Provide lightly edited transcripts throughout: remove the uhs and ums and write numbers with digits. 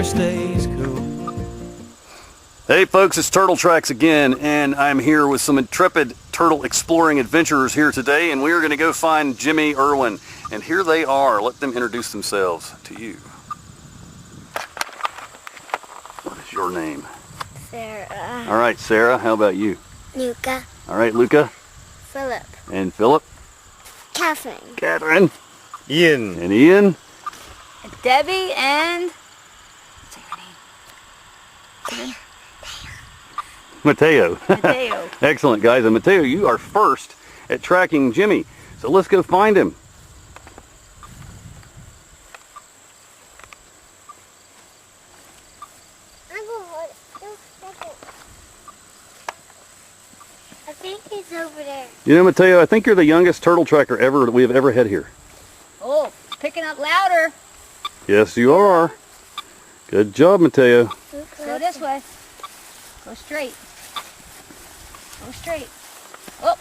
stays cool. Hey folks, it's Turtle Tracks again, and I'm here with some intrepid turtle exploring adventurers here today, and we are going to go find Jimmy Irwin. And here they are. Let them introduce themselves to you. What is your name? Sarah. All right, Sarah. How about you? Luca. All right, Luca. Philip. And Philip. Catherine. Catherine. Ian. And Ian. Debbie and... Say her name. Mateo. Mateo. Excellent, guys. And Mateo, you are first at tracking Jimmy. So let's go find him. I think he's over there. You know, Mateo, I think you're the youngest turtle tracker ever that we have ever had here. Oh, picking up louder. Yes, you are. Good job, Mateo. Go this way. Go straight. Go straight. Oh,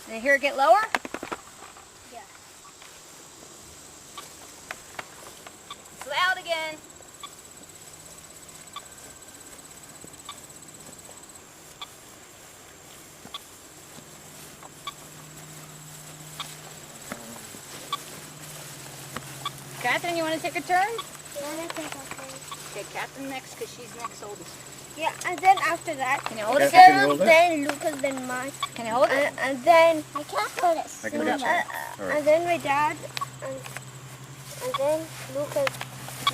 did I hear it get lower? Yeah. It's loud again. Catherine, you want to take a turn? Okay, Catherine next because she's next oldest. Yeah, and then after that, Can you hold it, Catherine, can you Sarah? hold it? then Lucas, then mine. Can you hold it? And then I can't hold it. I can get you. All right. And then my dad, and then Lucas'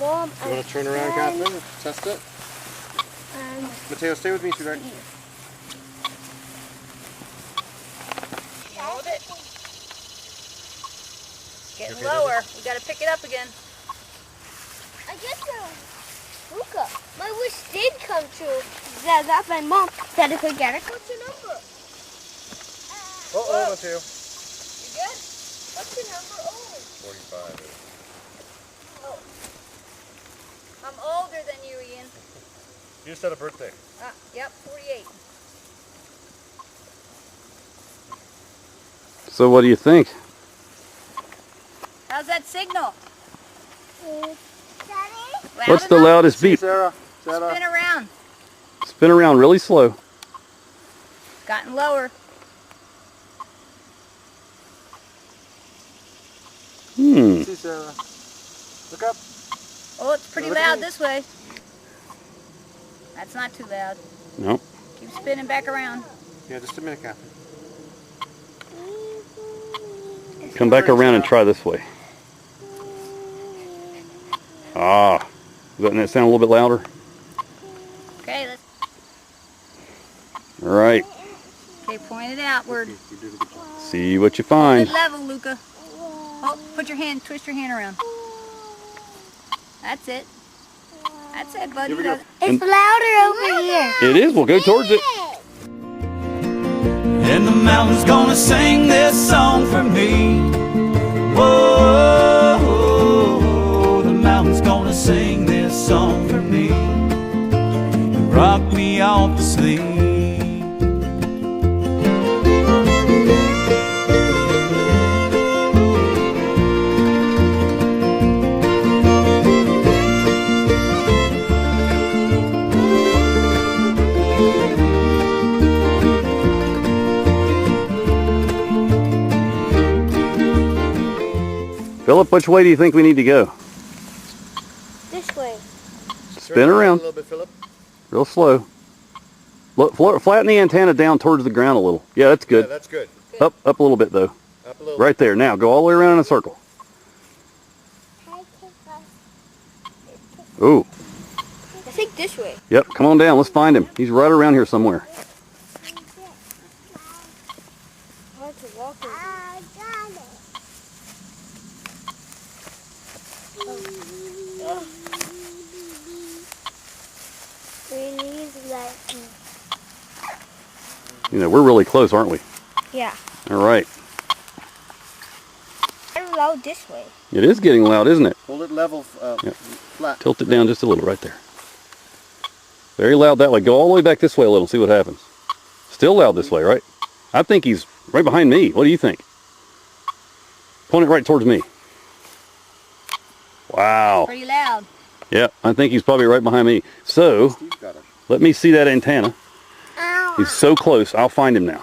mom. You want to turn around, Catherine? Test it. And Mateo, stay with me, sweetheart. Can you hold it? Getting lower. We got to pick it up again. I guess Luca, my wish did come true. That's my mom. That if we get it, what's your number? Uh-oh, Mateo. You good? What's your number? Oh. 45. Oh. I'm older than you, Ian. You just had a birthday. Yep, 48. So what do you think? How's that signal? Loud What's the enough? loudest beep? Sarah. Spin around. Spin around really slow. Gotten lower. Hmm. See, Sarah. Look up. Oh, it's pretty Look at loud me. this way. That's not too loud. Nope. Keep spinning back around. Yeah, just a minute, Catherine. Come back around and try this way. Ah. Doesn't that sound a little bit louder? Okay, let's. All right. Okay, point it outward. You did a good job. See what you Good find. level, Luca. Oh, put your hand, twist your hand around. That's it. That's it, buddy. Here we go. It's louder over here. It is. We'll go towards it. And the mountain's gonna sing this song for me. Whoa, the mountain's gonna sing this song for me. Rock me off to sleep. Philip, which way do you think we need to go? This way. Spin around. A little bit, Philip. Real slow. Look, flatten the antenna down towards the ground a little. Yeah, that's good. Yeah, that's good. Up a little bit though. Up a little. Right there. Now go all the way around in a circle. Ooh. I think this way. Yep. Come on down. Let's find him. He's right around here somewhere. Hard to walk over. I got it. We need like. You know, we're really close, aren't we? Yeah. All right. Very loud this way. It is getting loud, isn't it? Hold it level, Yep. flat. Tilt it down just a little right there. Very loud that way. Go all the way back this way a little, see what happens. Still loud this way, right? I think he's right behind me. What do you think? Point it right towards me. Wow. Pretty loud. Yeah, I think he's probably right behind me. So, Steve got him. let me see that antenna. Ow. He's so close. I'll find him now.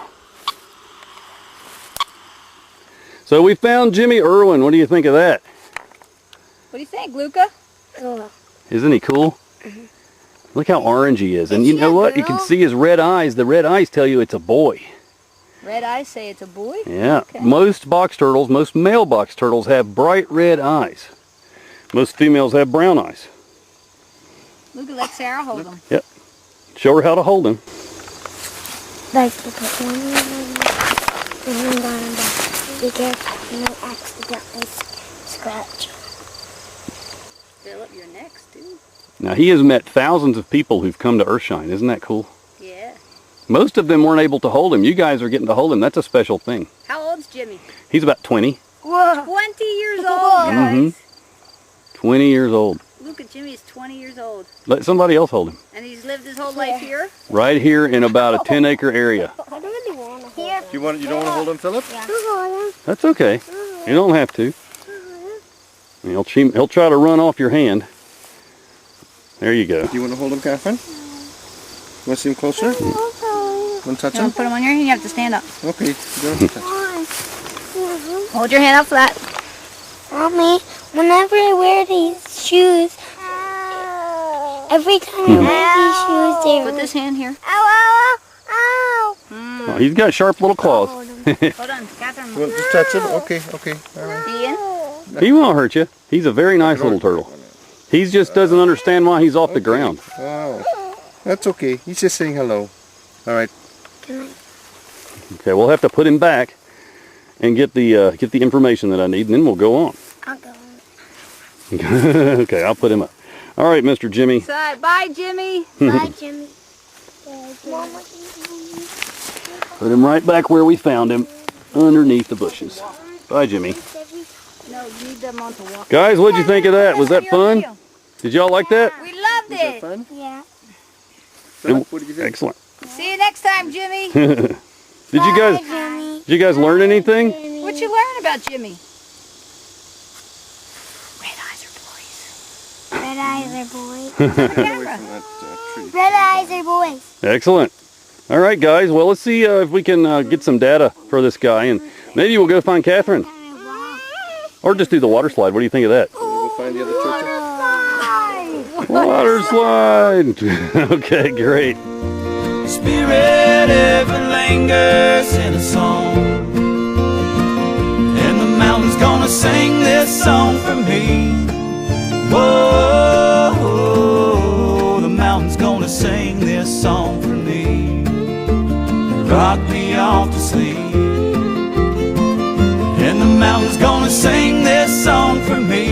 So we found Jimmy Irwin. What do you think of that? What do you think, Luca? Oh. Isn't he cool? Look how orange he is. And Is you he know a what? You can girl? see his red eyes. The red eyes tell you it's a boy. Red eyes say it's a boy? Yeah. Okay. Most box turtles, most male box turtles have bright red eyes. Most females have brown eyes. Luca, let Sarah hold him. Yep. Show her how to hold him. Like to put one in and then down and back. Be careful, you might accidentally scratch. Philip, you're next, dude. Now he has met thousands of people who've come to Earthshine. Isn't that cool? Yeah. Most of them weren't able to hold him. You guys are getting to hold him. That's a special thing. How old's Jimmy? He's about 20. Whoa. 20 years old, guys. 20 years old. Luca, Jimmy is 20 years old. Let somebody else hold him. And he's lived his whole life here? Right here in about a 10-acre area. I don't really want to hold You don't want to hold him, Philip? That's okay. You don't have to. He'll try to run off your hand. There you go. Do you want to hold him, Catherine? Want to see him closer? Want to touch You him? want to put him on your hand? You have to stand up. Okay, you don't have to touch him. Hold your hand up flat. Mommy, whenever I wear these shoes, every time I wear these shoes, Put this hand here. Ow, ow, Oh, he's got sharp little claws. Hold on, Catherine. You want to just touch him? Okay, all right. Ian? He won't hurt you. He's a very nice little turtle. He just doesn't understand why he's off the ground. Oh, that's okay. He's just saying hello. All right. Okay, we'll have to put him back and get the information that I need, and then we'll go on. I'll go. Okay, I'll put him up. All right, Mr. Jimmy. Say bye, Jimmy. Bye, Jimmy. Mama. Put him right back where we found him, underneath the bushes. Bye, Jimmy. No, you need them on to walk. Guys, what'd you think of that? Was that fun? Did y'all like that? We loved Was that it. fun? Yeah. Philip, what did you think? Excellent. See you next time, Jimmy. Did you guys learn anything? What you learn about Jimmy? Red eyes are boys. Red eyes are boys. Get away from that tree. Red eyes are boys. Excellent. All right, guys. Well, let's see if we can get some data for this guy, and maybe we'll go find Catherine. Or just do the water slide. What do you think of that? We'll find the other turtle. Water slide. Okay, great. Spirit ever lingers in a song, and the mountain's gonna sing this song for me. Whoa, the mountain's gonna sing this song for me. Rock me off to sleep, and the mountain's gonna sing this song for me.